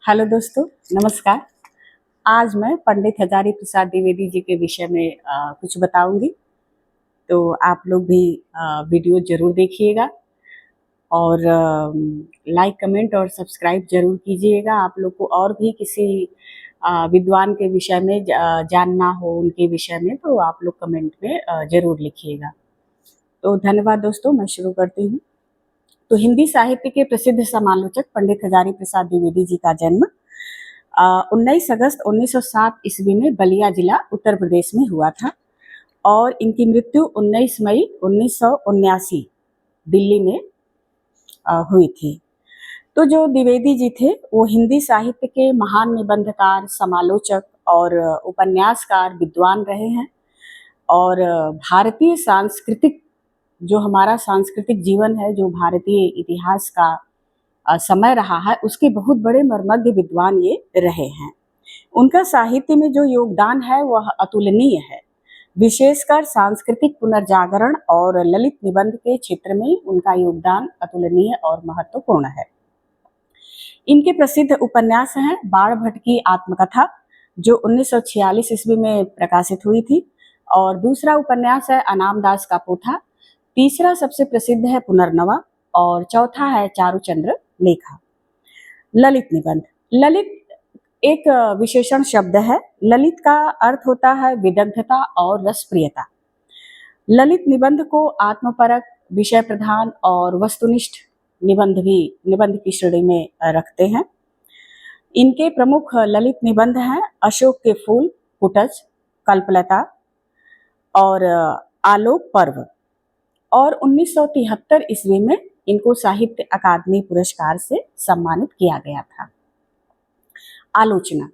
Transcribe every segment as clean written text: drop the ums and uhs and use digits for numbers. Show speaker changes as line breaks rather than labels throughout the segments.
Hello दोस्तों, नमस्कार। आज मैं पंडित हजारी प्रसाद द्विवेदी जी के विषय में कुछ बताऊंगी। तो आप लोग भी वीडियो जरूर देखिएगा और लाइक, कमेंट और सब्सक्राइब जरूर कीजिएगा। आप लोग को और भी किसी विद्वान के विषय में जानना हो, उनके विषय में, तो आप लोग कमेंट में जरूर लिखिएगा। तो धन्यवाद दोस्तों, मैं शुरू करती हूँ। तो हिंदी साहित्य के प्रसिद्ध समालोचक पंडित हजारी प्रसाद द्विवेदी जी का जन्म 19 अगस्त 1907 ईस्वी में बलिया जिला उत्तर प्रदेश में हुआ था और इनकी मृत्यु 19 मई 1979 दिल्ली में हुई थी। तो जो द्विवेदी जी थे वो हिंदी साहित्य के महान निबंधकार, समालोचक और उपन्यासकार, विद्वान रहे हैं और भारतीय सांस्कृतिक, जो हमारा सांस्कृतिक जीवन है, जो भारतीय इतिहास का समय रहा है, उसके बहुत बड़े मर्मज्ञ विद्वान ये रहे हैं। उनका साहित्य में जो योगदान है वह अतुलनीय है। विशेषकर सांस्कृतिक पुनर्जागरण और ललित निबंध के क्षेत्र में उनका योगदान अतुलनीय और महत्वपूर्ण है। इनके प्रसिद्ध उपन्यास हैं बाण भट्ट की आत्मकथा, जो 1946 ईस्वी में प्रकाशित हुई थी, और दूसरा उपन्यास है अनाम दास का पोथा। तीसरा सबसे प्रसिद्ध है पुनर्नवा और चौथा है चारुचंद्र लेखा। ललित निबंध। ललित एक विशेषण शब्द है। ललित का अर्थ होता है विदग्धता और रसप्रियता। ललित निबंध को आत्मपरक, विषय प्रधान और वस्तुनिष्ठ निबंध की श्रेणी में रखते हैं। इनके प्रमुख ललित निबंध हैं अशोक के फूल, कुटज, कल्पलता और आलोक पर्व। और 1973 ईस्वी में इनको साहित्य अकादमी पुरस्कार से सम्मानित किया गया था। आलोचना।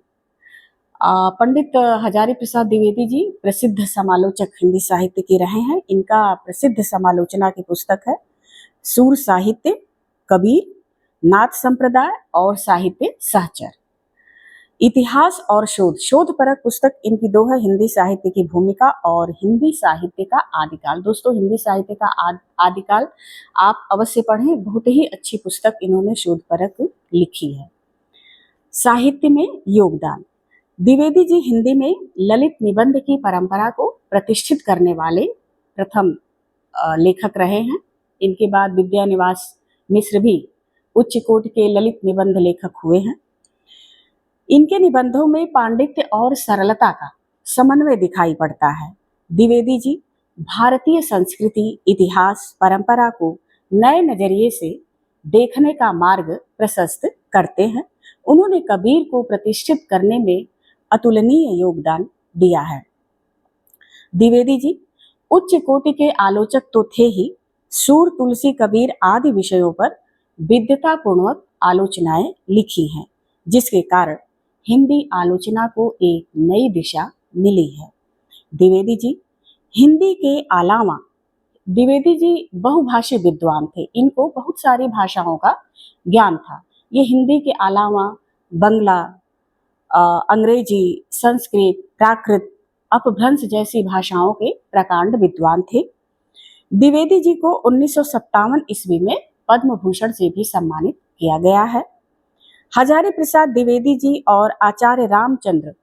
पंडित हजारी प्रसाद द्विवेदी जी प्रसिद्ध समालोचक हिंदी साहित्य के रहे हैं। इनका प्रसिद्ध समालोचना की पुस्तक है सूर साहित्य, कबीर, नाथ संप्रदाय और साहित्य सहचर। इतिहास और शोध परक पुस्तक इनकी दो है, हिंदी साहित्य की भूमिका और हिंदी साहित्य का आदिकाल। दोस्तों, हिंदी साहित्य का आदिकाल आप अवश्य पढ़ें, बहुत ही अच्छी पुस्तक इन्होंने शोध परक लिखी है। साहित्य में योगदान। द्विवेदी जी हिंदी में ललित निबंध की परंपरा को प्रतिष्ठित करने वाले प्रथम लेखक रहे हैं। इनके बाद विद्यानिवास मिश्र भी उच्च कोटि के ललित निबंध लेखक हुए हैं। इनके निबंधों में पांडित्य और सरलता का समन्वय दिखाई पड़ता है। द्विवेदी जी भारतीय संस्कृति, इतिहास, परंपरा को नए नजरिए से देखने का मार्ग प्रशस्त करते हैं। उन्होंने कबीर को प्रतिष्ठित करने में अतुलनीय योगदान दिया है। द्विवेदी जी उच्च कोटि के आलोचक तो थे ही, सूर, तुलसी, कबीर आदि विषयों पर विद्वतापूर्वक आलोचनाएं लिखी हैं, जिसके कारण हिंदी आलोचना को एक नई दिशा मिली है। द्विवेदी जी हिंदी के अलावा, द्विवेदी जी बहुभाषी विद्वान थे। इनको बहुत सारी भाषाओं का ज्ञान था। ये हिंदी के अलावा बंगला, अंग्रेजी, संस्कृत, प्राकृत, अपभ्रंश जैसी भाषाओं के प्रकांड विद्वान थे। द्विवेदी जी को 1957 ईस्वी में पद्म भूषण से भी सम्मानित किया गया है। हजारी प्रसाद द्विवेदी जी और आचार्य रामचंद्र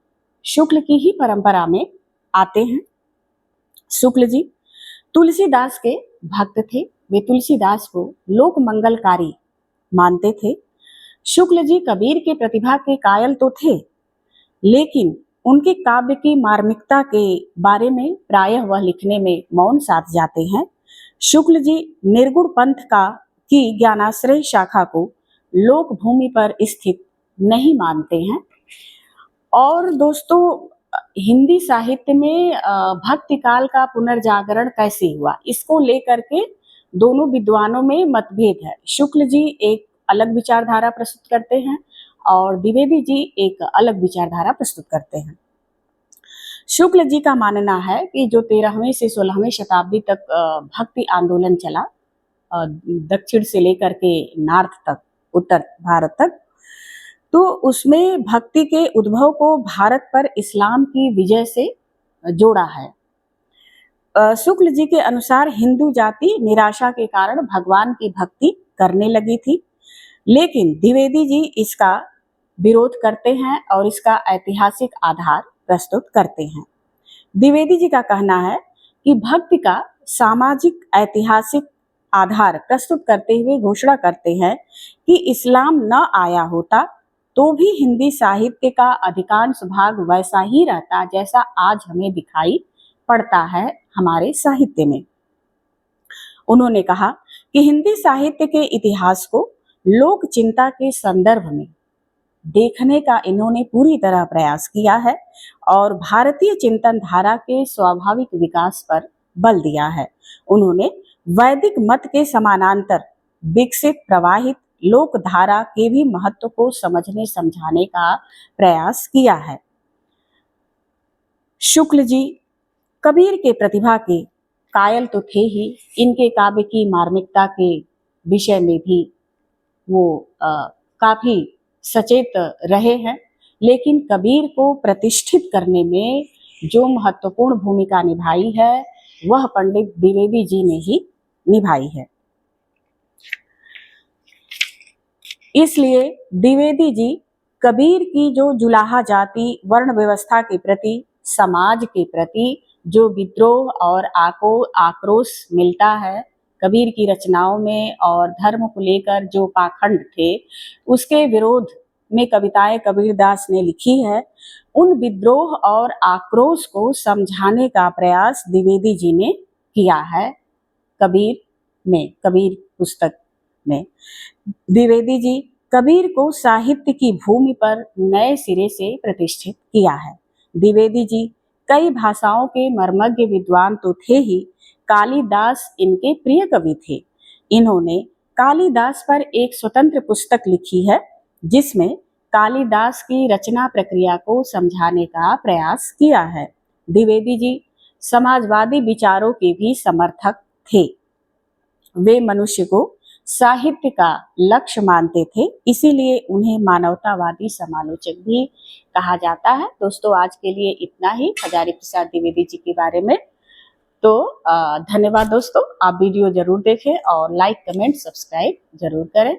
शुक्ल की ही परंपरा में आते हैं। शुक्ल जी तुलसीदास के भक्त थे। वे तुलसीदास को लोक मंगलकारी मानते थे। शुक्ल जी कबीर की प्रतिभा के कायल तो थे, लेकिन उनके काव्य की मार्मिकता के बारे में प्रायः वह लिखने में मौन साध जाते हैं। शुक्ल जी निर्गुण पंथ की ज्ञानाश्रय शाखा को लोक भूमि पर स्थित नहीं मानते हैं। और दोस्तों, हिंदी साहित्य में भक्ति काल का पुनर्जागरण कैसे हुआ, इसको लेकर के दोनों विद्वानों में मतभेद है। शुक्ल जी एक अलग विचारधारा प्रस्तुत करते हैं और द्विवेदी जी एक अलग विचारधारा प्रस्तुत करते हैं। शुक्ल जी का मानना है कि जो 13वीं से 16वीं शताब्दी तक भक्ति आंदोलन चला, दक्षिण से लेकर के नॉर्थ तक, उत्तर भारत तक, तो उसमें भक्ति के उद्भव को भारत पर इस्लाम की विजय से जोड़ा है। शुक्ल जी के अनुसार हिंदू जाति निराशा के कारण भगवान की भक्ति करने लगी थी, लेकिन द्विवेदी जी इसका विरोध करते हैं और इसका ऐतिहासिक आधार प्रस्तुत करते हैं। द्विवेदी जी का कहना है कि भक्ति का सामाजिक ऐतिहासिक आधार प्रस्तुत करते हुए घोषणा करते हैं कि इस्लाम न आया होता तो भी हिंदी साहित्य का अधिकांश भाग वैसा ही रहता जैसा आज हमें दिखाई पड़ता है हमारे साहित्य में। उन्होंने कहा कि हिंदी साहित्य के इतिहास को लोक चिंता के संदर्भ में देखने का इन्होंने पूरी तरह प्रयास किया है और भारतीय चिंतन धारा के स्वाभाविक विकास पर बल दिया है। उन्होंने वैदिक मत के समानांतर विकसित प्रवाहित लोक धारा के भी महत्व को समझने समझाने का प्रयास किया है। शुक्ल जी कबीर के प्रतिभा के कायल तो थे ही, इनके काव्य की मार्मिकता के विषय में भी वो काफी सचेत रहे हैं, लेकिन कबीर को प्रतिष्ठित करने में जो महत्वपूर्ण भूमिका निभाई है वह पंडित द्विवेदी जी ने ही निभाई है। इसलिए द्विवेदी जी कबीर की जो जुलाहा जाति वर्ण व्यवस्था के प्रति, समाज के प्रति जो विद्रोह और आक्रोश मिलता है कबीर की रचनाओं में और धर्म को लेकर जो पाखंड थे उसके विरोध में कविताएं कबीरदास ने लिखी है। उन विद्रोह और आक्रोश को समझाने का प्रयास द्विवेदी जी ने किया है कबीर पुस्तक में। द्विवेदी जी कबीर को साहित्य की भूमि पर नए सिरे से प्रतिष्ठित किया है। द्विवेदी जी कई भाषाओं के मर्मज्ञ विद्वान तो थे ही, कालिदास इनके प्रिय कवि थे। इन्होंने कालिदास पर एक स्वतंत्र पुस्तक लिखी है जिसमें कालिदास की रचना प्रक्रिया को समझाने का प्रयास किया है। द्विवेदी जी समाजवादी विचारों के भी समर्थक थे। वे मनुष्य को साहित्य का लक्ष्य मानते थे, इसीलिए उन्हें मानवतावादी समालोचक भी कहा जाता है। दोस्तों आज के लिए इतना ही हजारी प्रसाद द्विवेदी जी के बारे में। तो धन्यवाद दोस्तों, आप वीडियो जरूर देखें और लाइक कमेंट सब्सक्राइब जरूर करें।